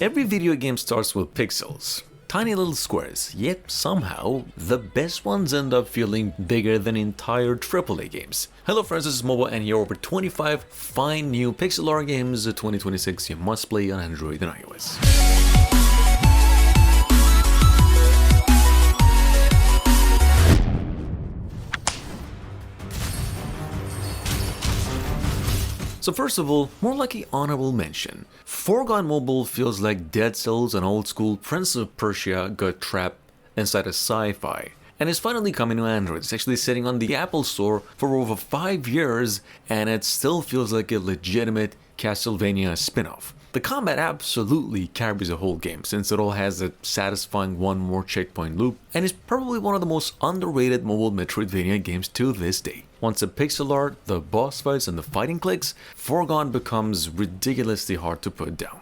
Every video game starts with pixels, tiny little squares, yet somehow the best ones end up feeling bigger than entire AAA games. Hello friends, this is Mobile, and here are over 25 fine new pixel art games 2026 you must play on Android and iOS. So first of all, more like an honorable mention. Foregone Mobile feels like Dead Cells and old school Prince of Persia got trapped inside a sci-fi. And it's finally coming to Android. It's actually sitting on the Apple Store for over 5 years, and it still feels like a legitimate Castlevania spin-off. The combat absolutely carries the whole game, since it all has a satisfying one more checkpoint loop, and is probably one of the most underrated mobile Metroidvania games to this day. Once the pixel art, the boss fights, and the fighting clicks, Foregone becomes ridiculously hard to put down.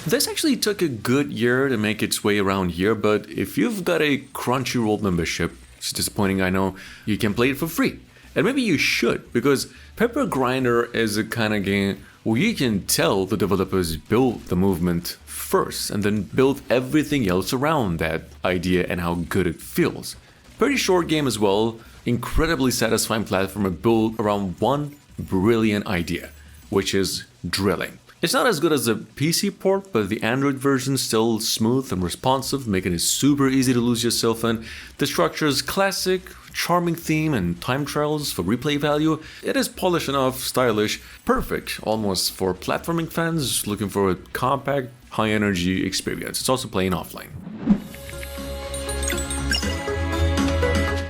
This actually took a good year to make its way around here, but if you've got a Crunchyroll membership, it's disappointing I know, you can play it for free. And maybe you should, because Pepper Grinder is a kind of game where you can tell the developers built the movement first and then built everything else around that idea and how good it feels. Pretty short game as well, incredibly satisfying platformer built around one brilliant idea, which is drilling. It's not as good as the PC port, but the Android version is still smooth and responsive, making it super easy to lose yourself in. The structure is classic, charming theme, and time trials for replay value. It is polished enough, stylish, perfect almost for platforming fans looking for a compact, high-energy experience. It's also playing offline.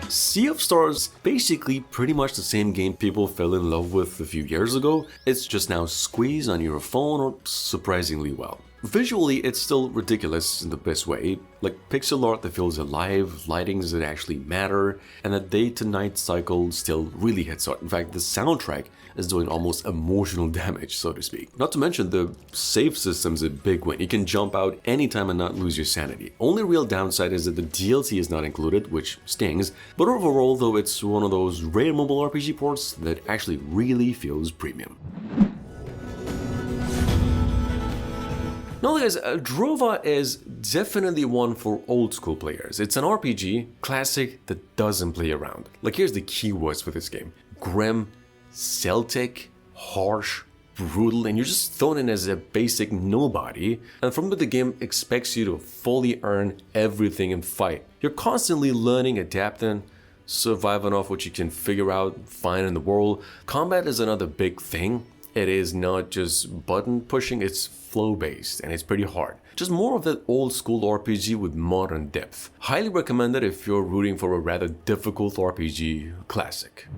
Sea of Stars, basically pretty much the same game people fell in love with a few years ago. It's just now squeezed on your phone or surprisingly well. Visually, it's still ridiculous in the best way, like pixel art that feels alive, lightings that actually matter, and a day-to-night cycle still really hits hard. In fact, the soundtrack is doing almost emotional damage, so to speak. Not to mention the save system's a big win. You can jump out anytime and not lose your sanity. Only real downside is that the DLC is not included, which stings, but overall though it's one of those rare mobile RPG ports that actually really feels premium. No, guys, Drova is definitely one for old school players. It's an RPG, classic, that doesn't play around. Like, here's the keywords for this game: grim, Celtic, harsh, brutal, and you're just thrown in as a basic nobody. And from what the game expects you to fully earn everything and fight. You're constantly learning, adapting, surviving off what you can figure out, find in the world. Combat is another big thing. It is not just button pushing, it's flow based and it's pretty hard. Just more of that old school RPG with modern depth. Highly recommended if you're rooting for a rather difficult RPG classic.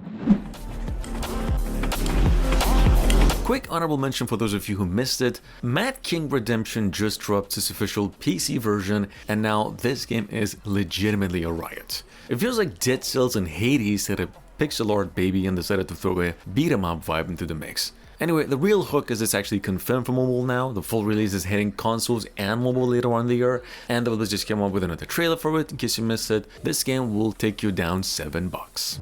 Quick honorable mention for those of you who missed it, Mad King Redemption just dropped its official PC version, and now this game is legitimately a riot. It feels like Dead Cells and Hades had a pixel art baby and decided to throw a beat 'em up vibe into the mix. Anyway, the real hook is it's actually confirmed for mobile now. The full release is hitting consoles and mobile later on in the year, and developers just came up with another trailer for it in case you missed it. This game will take you down $7.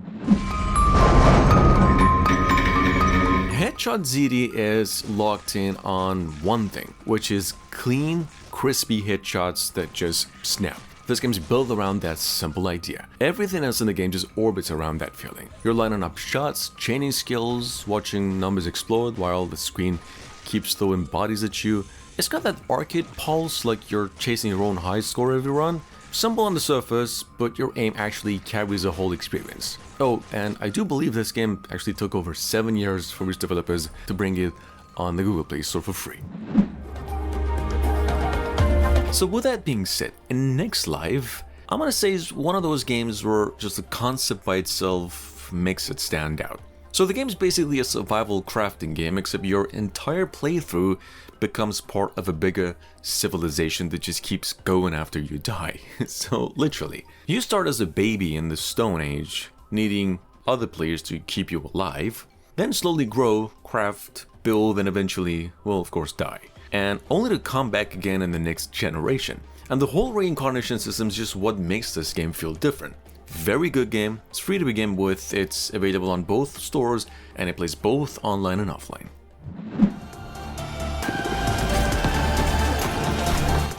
Headshot ZD is locked in on one thing, which is clean, crispy headshots that just snap. This game's built around that simple idea. Everything else in the game just orbits around that feeling. You're lining up shots, chaining skills, watching numbers explode while the screen keeps throwing bodies at you. It's got that arcade pulse like you're chasing your own high score every run. Simple on the surface, but your aim actually carries the whole experience. Oh, and I do believe this game actually took over 7 years for its developers to bring it on the Google Play Store for free. So with that being said, in Next Live, I'm gonna say is one of those games where just the concept by itself makes it stand out. So the game's basically a survival crafting game, except your entire playthrough becomes part of a bigger civilization that just keeps going after you die. So literally, you start as a baby in the Stone Age, needing other players to keep you alive, then slowly grow, craft, build, and eventually, well, of course, die. And only to come back again in the next generation. And the whole reincarnation system is just what makes this game feel different. Very good game, it's free to begin with, it's available on both stores, and it plays both online and offline.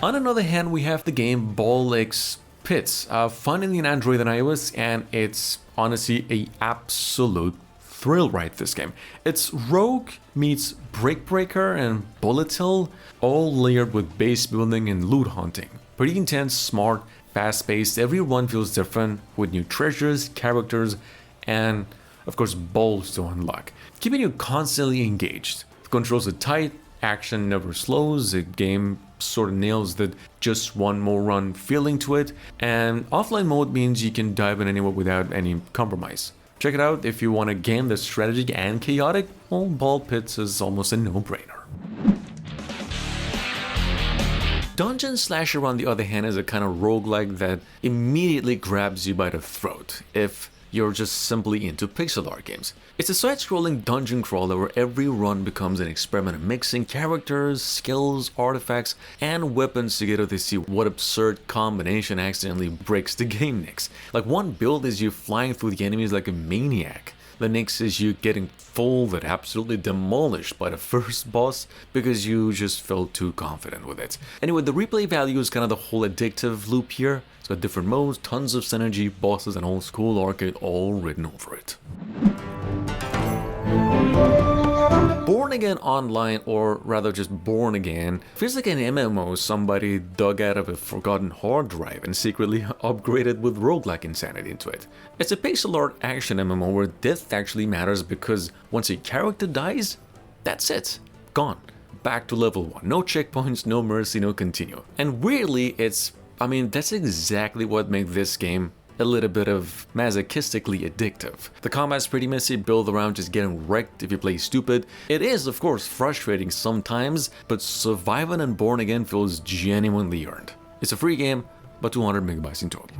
On another hand, we have the game Ball X Pits, fun in Android and iOS, and it's honestly a absolute thrill ride, this game. It's Rogue meets Brick Breaker and Bullet Hell, all layered with base building and loot hunting. Pretty intense, smart, fast-paced, every run feels different, with new treasures, characters, and of course balls to unlock, keeping you constantly engaged. The controls are tight, action never slows, the game sort of nails the just one more run feeling to it, and offline mode means you can dive in anywhere without any compromise. Check it out if you want a game that's strategic and chaotic. Well, Ball Pits is almost a no-brainer. Dungeon Slasher, on the other hand, is a kind of roguelike that immediately grabs you by the throat if you're just simply into pixel art games. It's a side-scrolling dungeon crawler where every run becomes an experiment of mixing characters, skills, artifacts, and weapons together to see what absurd combination accidentally breaks the game next. Like, one build is you flying through the enemies like a maniac. The next is you getting folded, absolutely demolished by the first boss because you just felt too confident with it. Anyway, the replay value is kind of the whole addictive loop here. It's got different modes, tons of synergy, bosses, and old school arcade all written over it. Born Again Online, or rather just Born Again, feels like an MMO somebody dug out of a forgotten hard drive and secretly upgraded with roguelike insanity into it. It's a pixel art action MMO where death actually matters because once a character dies, that's it. Gone. Back to level 1. No checkpoints, no mercy, no continue. And weirdly, that's exactly what makes this game a little bit of masochistically addictive. The combat's pretty messy, built around just getting wrecked if you play stupid. It is, of course, frustrating sometimes, but surviving and Born Again feels genuinely earned. It's a free game, but 200 megabytes in total.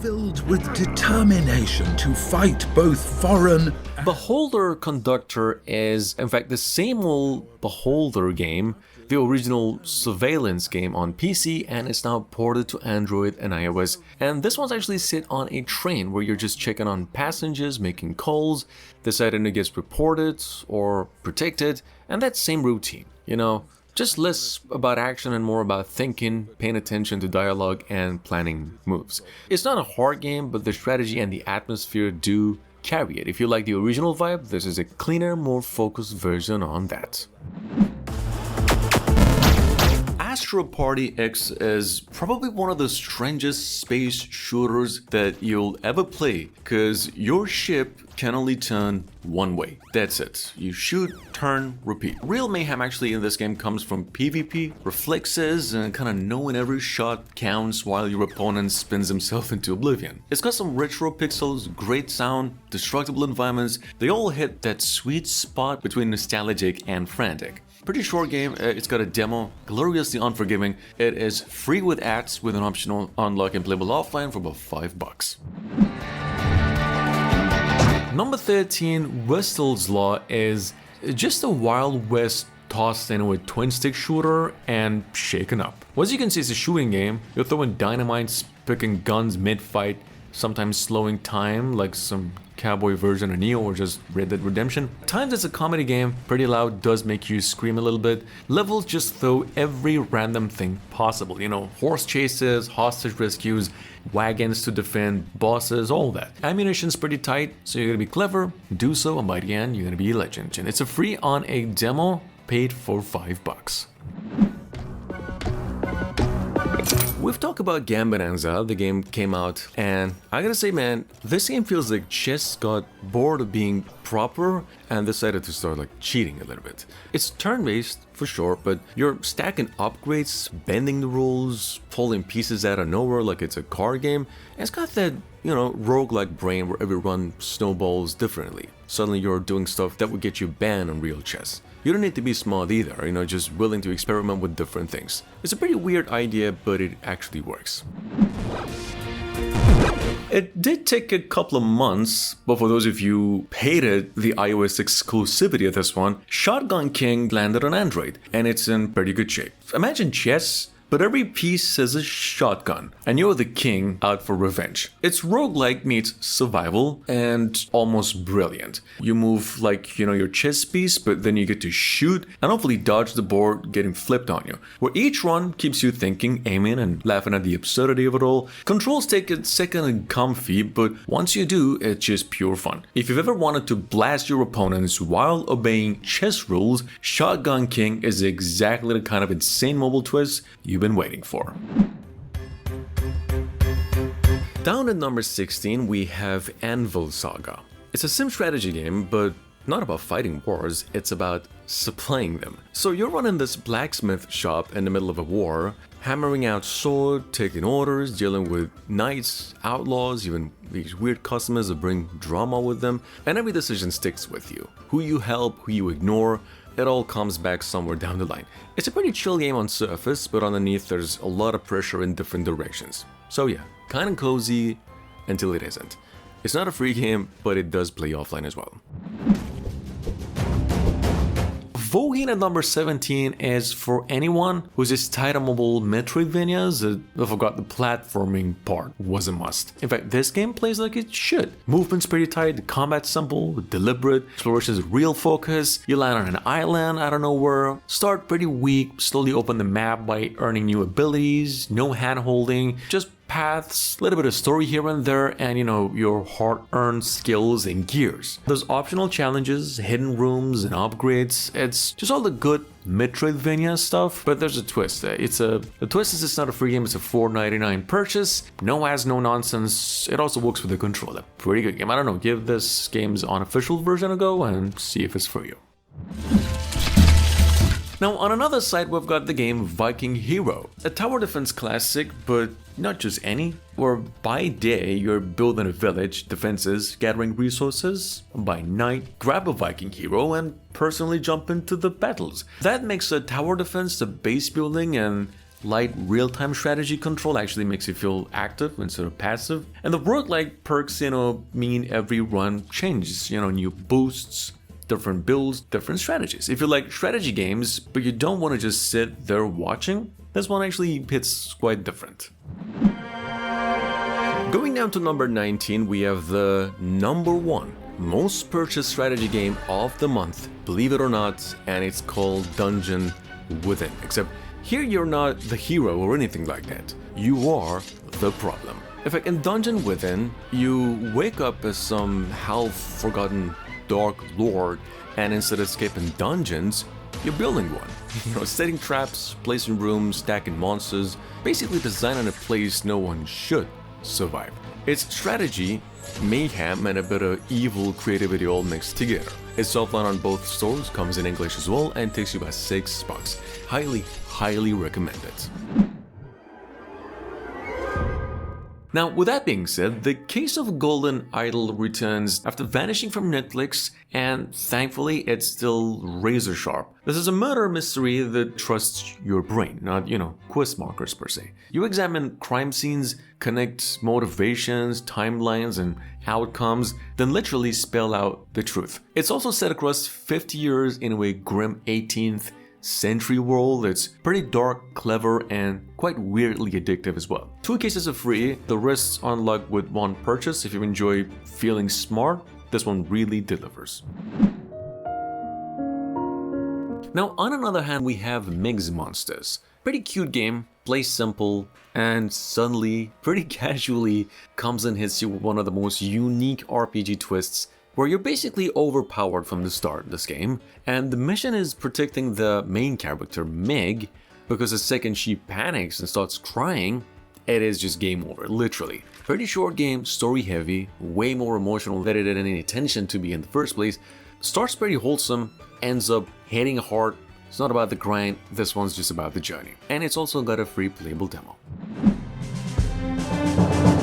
Filled with determination to fight both foreign... Beholder Conductor is, in fact, the same old Beholder game, the original surveillance game on PC, and it's now ported to Android and iOS. And this one's actually set on a train where you're just checking on passengers, making calls, deciding who gets reported or protected, and that same routine, just less about action and more about thinking, paying attention to dialogue, and planning moves. It's not a hard game, but the strategy and the atmosphere do carry it. If you like the original vibe, this is a cleaner, more focused version on that. Astro Party X is probably one of the strangest space shooters that you'll ever play, because your ship can only turn one way. That's it. You shoot, turn, repeat. Real mayhem actually in this game comes from PvP, reflexes, and kind of knowing every shot counts while your opponent spins himself into oblivion. It's got some retro pixels, great sound, destructible environments. They all hit that sweet spot between nostalgic and frantic. Pretty short game, it's got a demo, gloriously unforgiving. It is free with ads with an optional unlock and playable offline for about $5. Number 13, Westall's Law is just a Wild West tossed in with twin-stick shooter and shaken up. As you can see, it's a shooting game. You're throwing dynamites, picking guns mid-fight, sometimes slowing time like some cowboy version of Neo or just Red Dead Redemption. At times it's a comedy game, pretty loud, does make you scream a little bit. Levels just throw every random thing possible, horse chases, hostage rescues, wagons to defend, bosses, all that. Ammunition's pretty tight, so you're gonna be clever, do so, and by the end you're gonna be a legend. And it's a free on a demo, paid for $5. We've talked about Gambonanza, the game came out, and I gotta say, man, this game feels like chess got bored of being proper and decided to start cheating a little bit. It's turn-based, for sure, but you're stacking upgrades, bending the rules, pulling pieces out of nowhere like it's a card game, and it's got that, roguelike brain where every run snowballs differently. Suddenly you're doing stuff that would get you banned on real chess. You don't need to be smart either, just willing to experiment with different things. It's a pretty weird idea, but it actually works. It did take a couple of months, but for those of you who hated the iOS exclusivity of this one, Shotgun King landed on Android, and it's in pretty good shape. Imagine chess, but but every piece is a shotgun, and you're the king out for revenge. It's roguelike meets survival, and almost brilliant. You move like, your chess piece, but then you get to shoot and hopefully dodge the board getting flipped on you. Where each run keeps you thinking, aiming, and laughing at the absurdity of it all. Controls take a second and comfy, but once you do, it's just pure fun. If you've ever wanted to blast your opponents while obeying chess rules, Shotgun King is exactly the kind of insane mobile twist you've been waiting for. Down at number 16, we have Anvil Saga. It's a sim strategy game, but not about fighting wars, it's about supplying them. So you're running this blacksmith shop in the middle of a war, hammering out sword, taking orders, dealing with knights, outlaws, even these weird customers that bring drama with them, and every decision sticks with you. Who you help, who you ignore, it all comes back somewhere down the line. It's a pretty chill game on surface, but underneath there's a lot of pressure in different directions. So yeah, kind of cozy until it isn't. It's not a free game, but it does play offline as well. Voguing at number 17 is for anyone who's just tired of mobile Metroidvanias. I forgot the platforming part was a must. In fact, this game plays like it should. Movement's pretty tight, the combat's simple, deliberate, exploration's real focus. You land on an island out of nowhere, start pretty weak, slowly open the map by earning new abilities, no hand-holding, just paths, a little bit of story here and there, and your hard-earned skills and gears. There's optional challenges, hidden rooms, and upgrades. It's just all the good Metroidvania stuff, but there's a twist. The twist is it's not a free game, it's a $4.99 purchase. No ads, no nonsense. It also works with the controller. Pretty good game. I don't know, give this game's unofficial version a go and see if it's for you. Now, on another side, we've got the game Viking Hero, a tower defense classic, but not just any, where by day you're building a village, defenses, gathering resources, by night, grab a Viking hero and personally jump into the battles. That makes a tower defense, the base building, and light real-time strategy control actually makes you feel active instead of passive. And the roguelike perks, mean every run changes, new boosts, different builds, different strategies. If you like strategy games, but you don't want to just sit there watching, this one actually hits quite different. Going down to number 19, we have the number 1 most purchased strategy game of the month, believe it or not, and it's called Dungeon Within. Except here you're not the hero or anything like that. You are the problem. In fact, in Dungeon Within, you wake up as some half-forgotten Dark Lord, and instead of escaping dungeons, you're building one. Setting traps, placing rooms, stacking monsters, basically designing a place no one should survive. It's strategy, mayhem, and a bit of evil creativity all mixed together. It's offline on both stores, comes in English as well, and takes you about $6. Highly recommend it. Now, with that being said, the case of Golden Idol returns after vanishing from Netflix, and thankfully it's still razor sharp. This is a murder mystery that trusts your brain, not, quiz markers per se. You examine crime scenes, connect motivations, timelines, and outcomes, then literally spell out the truth. It's also set across 50 years in a grim 18th century world. It's pretty dark, clever, and quite weirdly addictive as well. 2 cases are free, the rest unlock with 1 purchase. If you enjoy feeling smart, this one really delivers. Now, on another hand, we have Mix Monsters. Pretty cute game, plays simple, and suddenly, pretty casually, comes and hits you with one of the most unique RPG twists, where you're basically overpowered from the start of this game, and the mission is protecting the main character, Meg, because the second she panics and starts crying, it is just game over, literally. Pretty short game, story heavy, way more emotional than it had any intention to be in the first place. Starts pretty wholesome, ends up hitting hard. It's not about the grind, this one's just about the journey. And it's also got a free playable demo.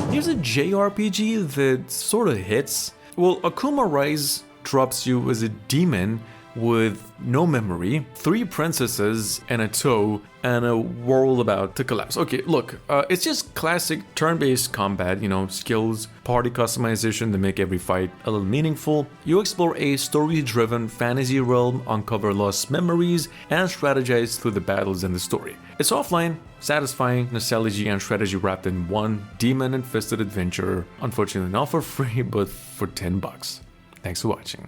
Here's a JRPG that sort of hits. Well, Akuma Rise drops you as a demon with no memory, 3 princesses and a toe, and a world about to collapse. Okay, look, it's just classic turn-based combat, you know, skills, party customization to make every fight a little meaningful. You explore a story-driven fantasy realm, uncover lost memories, and strategize through the battles in the story. It's offline, satisfying, nostalgia and strategy wrapped in one demon-infested adventure. Unfortunately not for free, but for $10. Thanks for watching.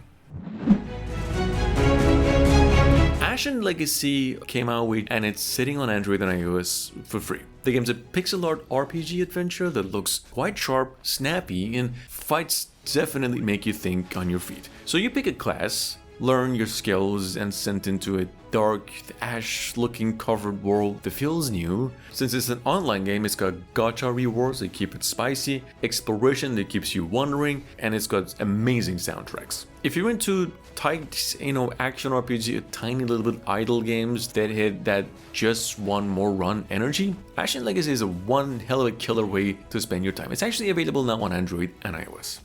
Ashen Legacy came out with, and it's sitting on Android and iOS for free. The game's a pixel art RPG adventure that looks quite sharp, snappy, and fights definitely make you think on your feet. So you pick a class, learn your skills, and sent into a dark, ash-looking covered world that feels new. Since it's an online game, it's got gacha rewards that keep it spicy, exploration that keeps you wondering, and it's got amazing soundtracks. If you're into tight, action RPG, tiny little bit idle games that hit that just one more run energy, Ashen Legacy is a one hell of a killer way to spend your time. It's actually available now on Android and iOS.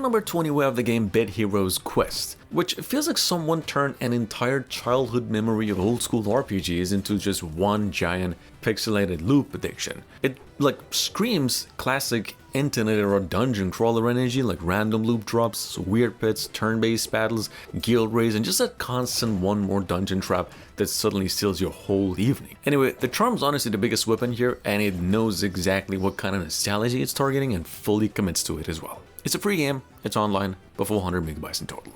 Number 20, we have the game Bed Heroes Quest, which feels like someone turned an entire childhood memory of old school RPGs into just one giant pixelated loop addiction. It screams classic internet era dungeon crawler energy, like random loop drops, weird pits, turn-based battles, guild raids, and just that constant one more dungeon trap that suddenly steals your whole evening. Anyway, the charm's honestly the biggest weapon here, and it knows exactly what kind of nostalgia it's targeting and fully commits to it as well. It's a free game, it's online, but 400 megabytes in total.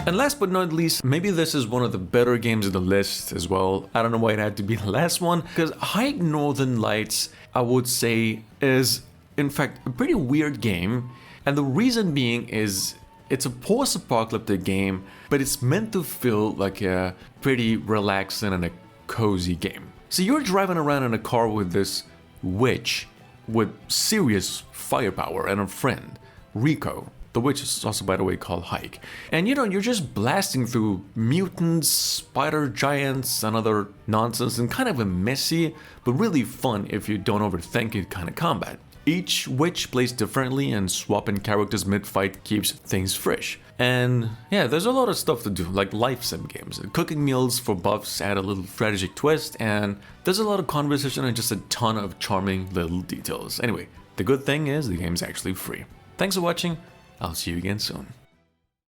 And last but not least, maybe this is one of the better games of the list as well. I don't know why it had to be the last one, because Hike Northern Lights, I would say, is in fact a pretty weird game. And the reason being is it's a post-apocalyptic game, but it's meant to feel like a pretty relaxing and a cozy game. So you're driving around in a car with this witch with serious firepower and a friend, Rico. The witch is also, by the way, called Hike. And you're just blasting through mutants, spider giants, and other nonsense, and kind of a messy, but really fun if you don't overthink it kind of combat. Each witch plays differently, and swapping characters mid-fight keeps things fresh. And yeah, there's a lot of stuff to do, like life sim games. Cooking meals for buffs add a little strategic twist, and there's a lot of conversation and just a ton of charming little details. Anyway, the good thing is the game's actually free. Thanks for watching. I'll see you again soon.